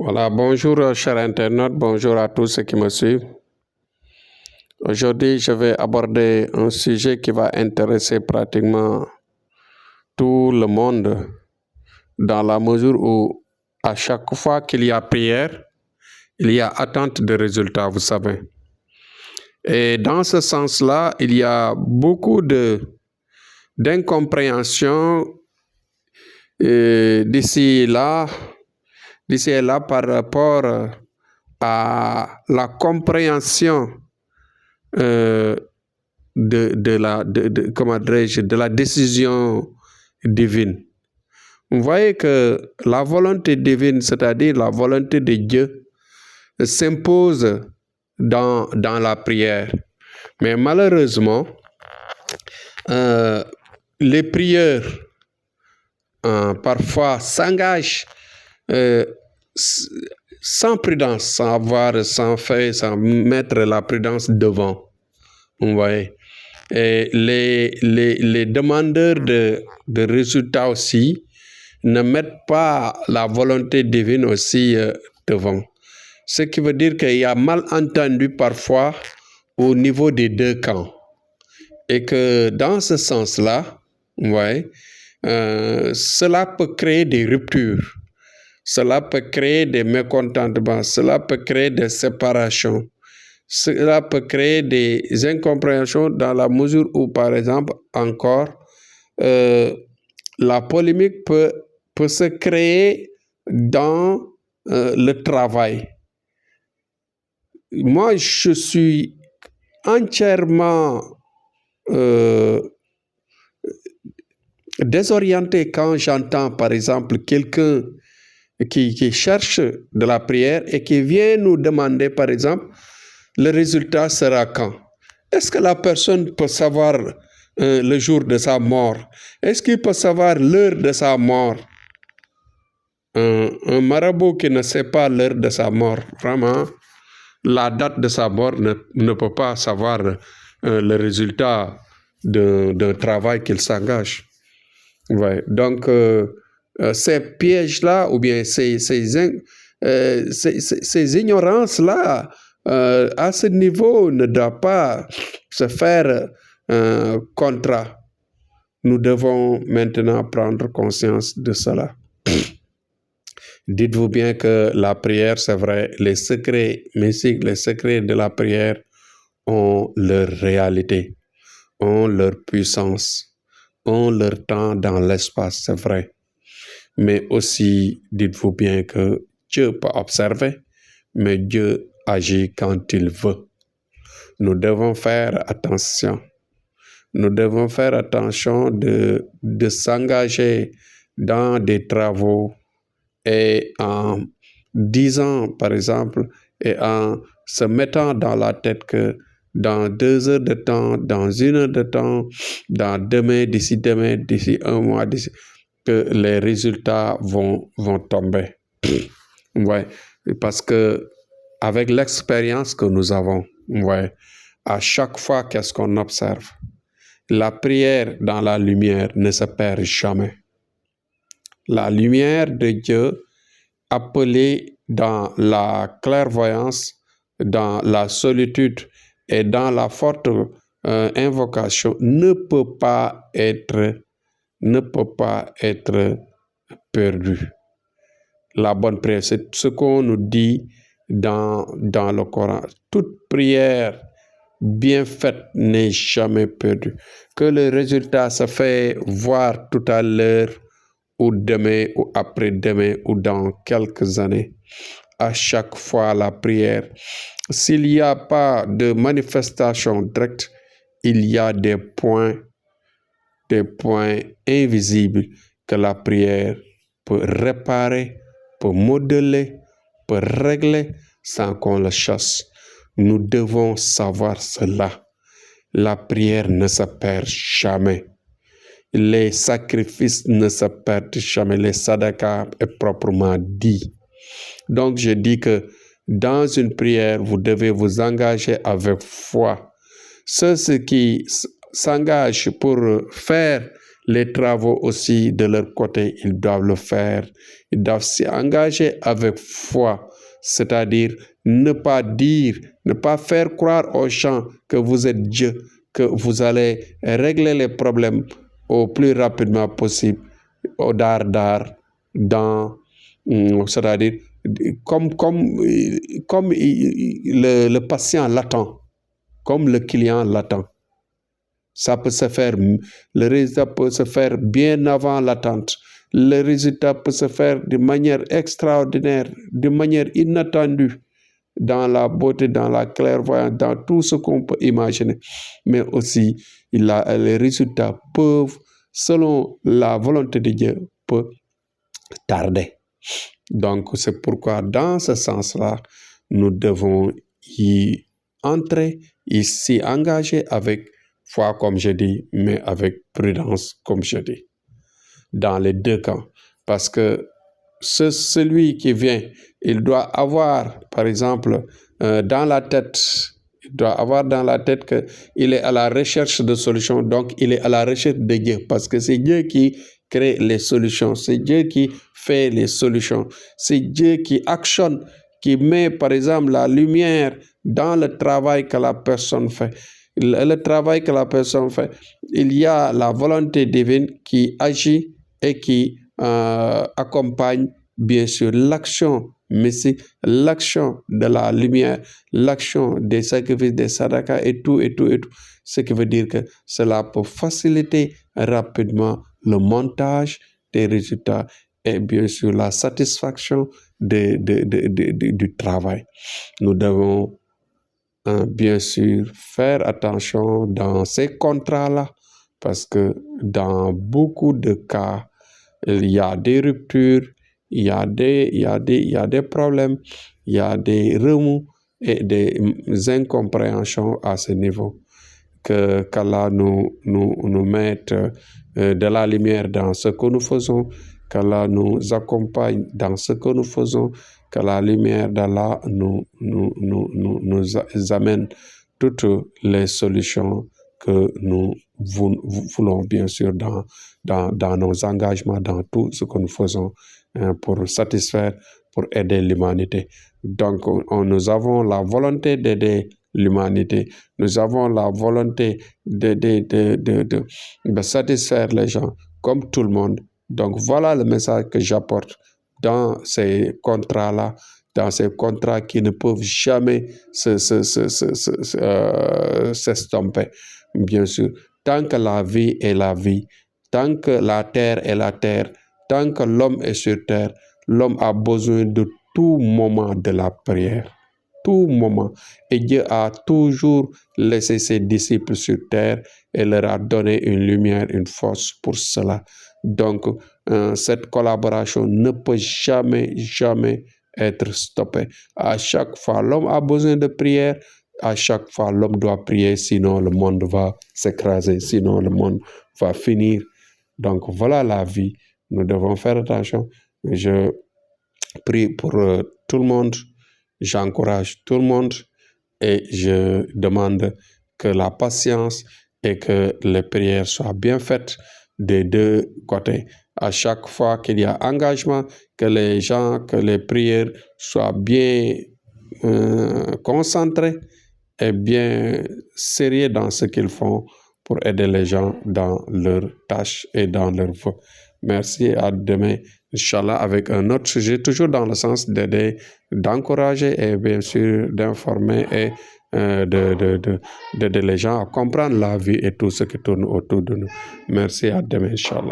Voilà, bonjour chers internautes, bonjour à tous ceux qui me suivent. Aujourd'hui, je vais aborder un sujet qui va intéresser pratiquement tout le monde dans la mesure où à chaque fois qu'il y a prière, il y a attente de résultats, vous savez. Et dans ce sens-là, il y a beaucoup d'incompréhension d'ici et là par rapport à la compréhension de la décision divine. Vous voyez que la volonté divine, c'est-à-dire la volonté de Dieu, s'impose dans la prière. Mais malheureusement, les prieurs parfois s'engagent sans prudence, sans mettre la prudence devant. Vous voyez. Et les demandeurs de résultats aussi ne mettent pas la volonté divine aussi devant. Ce qui veut dire qu'il y a malentendu parfois au niveau des deux camps. Et que dans ce sens-là, cela peut créer des ruptures. Cela peut créer des mécontentements. Cela peut créer des séparations. Cela peut créer des incompréhensions dans la mesure où, par exemple, encore, la polémique peut se créer dans le travail. Moi, je suis entièrement désorienté quand j'entends, par exemple, quelqu'un qui cherche de la prière et qui vient nous demander, par exemple, le résultat sera quand? Est-ce que la personne peut savoir le jour de sa mort? Est-ce qu'il peut savoir l'heure de sa mort? Un marabout qui ne sait pas l'heure de sa mort, vraiment, la date de sa mort ne peut pas savoir le résultat d'un travail qu'il s'engage. Ouais. Donc, ces pièges-là, ou bien ces ignorances-là, à ce niveau, ne doivent pas se faire contrat. Nous devons maintenant prendre conscience de cela. Dites-vous bien que la prière, c'est vrai, les secrets mystiques, les secrets de la prière ont leur réalité, ont leur puissance, ont leur temps dans l'espace, c'est vrai. Mais aussi, dites-vous bien que Dieu peut observer, mais Dieu agit quand il veut. Nous devons faire attention. Nous devons faire attention de s'engager dans des travaux et en disant, par exemple, et en se mettant dans la tête que dans 2 heures de temps, dans 1 heure de temps, d'ici un mois, que les résultats vont tomber. Ouais, parce que avec l'expérience que nous avons, à chaque fois qu'est-ce qu'on observe, la prière dans la lumière ne se perd jamais. La lumière de Dieu, appelée dans la clairvoyance, dans la solitude et dans la forte invocation, ne peut pas être perdue. La bonne prière, c'est ce qu'on nous dit dans le Coran. Toute prière bien faite n'est jamais perdue. Que le résultat se fait voir tout à l'heure, ou demain, ou après-demain, ou dans quelques années. À chaque fois, la prière, s'il n'y a pas de manifestation directe, il y a des points invisibles que la prière peut réparer, peut modeler, peut régler sans qu'on le chasse. Nous devons savoir cela. La prière ne se perd jamais. Les sacrifices ne se perdent jamais. Les sadakas est proprement dit. Donc, je dis que dans une prière, vous devez vous engager avec foi. Ceux qui s'engagent pour faire Les travaux aussi, de leur côté, ils doivent le faire. Ils doivent s'y engager avec foi, c'est-à-dire ne pas dire, ne pas faire croire aux gens que vous êtes Dieu, que vous allez régler les problèmes au plus rapidement possible, au dar, c'est-à-dire comme le patient l'attend, comme le client l'attend. Ça peut se faire, le résultat peut se faire bien avant l'attente. Le résultat peut se faire de manière extraordinaire, de manière inattendue, dans la beauté, dans la clairvoyance, dans tout ce qu'on peut imaginer. Mais aussi, les résultats peuvent, selon la volonté de Dieu, peuvent tarder. Donc, c'est pourquoi, dans ce sens-là, nous devons y entrer, y s'y engager avec foi, comme je dis, mais avec prudence, comme je dis, dans les deux camps. Parce que celui qui vient, il doit avoir, par exemple, dans la tête, il doit avoir dans la tête qu'il est à la recherche de solutions, donc il est à la recherche de Dieu, parce que c'est Dieu qui crée les solutions, c'est Dieu qui fait les solutions, c'est Dieu qui actionne, qui met, par exemple, la lumière dans le travail que la personne fait. Le travail que la personne fait, il y a la volonté divine qui agit et qui accompagne bien sûr l'action mystique, l'action de la lumière, l'action des sacrifices, des sadakas et tout. Ce qui veut dire que cela peut faciliter rapidement le montage des résultats et bien sûr la satisfaction du travail. Nous devons bien sûr faire attention dans ces contrats-là, parce que dans beaucoup de cas, il y a des ruptures, il y a des problèmes, il y a des remous et des incompréhensions à ce niveau. Qu'Allah nous mette de la lumière dans ce que nous faisons, qu'Allah nous accompagne dans ce que nous faisons, que la lumière d'Allah nous amène toutes les solutions que nous voulons, bien sûr, dans nos engagements, dans tout ce que nous faisons pour satisfaire, pour aider l'humanité. Donc, nous avons la volonté d'aider l'humanité. Nous avons la volonté de satisfaire les gens, comme tout le monde. Donc, voilà le message que j'apporte dans ces contrats-là, dans ces contrats qui ne peuvent jamais s'estomper. Bien sûr, tant que la vie est la vie, tant que la terre est la terre, tant que l'homme est sur terre, l'homme a besoin de tout moment de la prière. Tout moment. Et Dieu a toujours laissé ses disciples sur terre et leur a donné une lumière, une force pour cela. Donc, cette collaboration ne peut jamais être stoppée. À chaque fois, l'homme a besoin de prière. À chaque fois, l'homme doit prier, sinon le monde va s'écraser, sinon le monde va finir. Donc, voilà la vie. Nous devons faire attention. Je prie pour tout le monde. J'encourage tout le monde et je demande que la patience et que les prières soient bien faites des deux côtés. À chaque fois qu'il y a engagement, que les prières soient bien concentrées et bien sérieux dans ce qu'ils font pour aider les gens dans leurs tâches et dans leurs vœux. Merci, à demain, Inch'Allah, avec un autre sujet, toujours dans le sens d'aider, d'encourager et bien sûr d'informer et d'aider les gens à comprendre la vie et tout ce qui tourne autour de nous. Merci, à demain, Inch'Allah.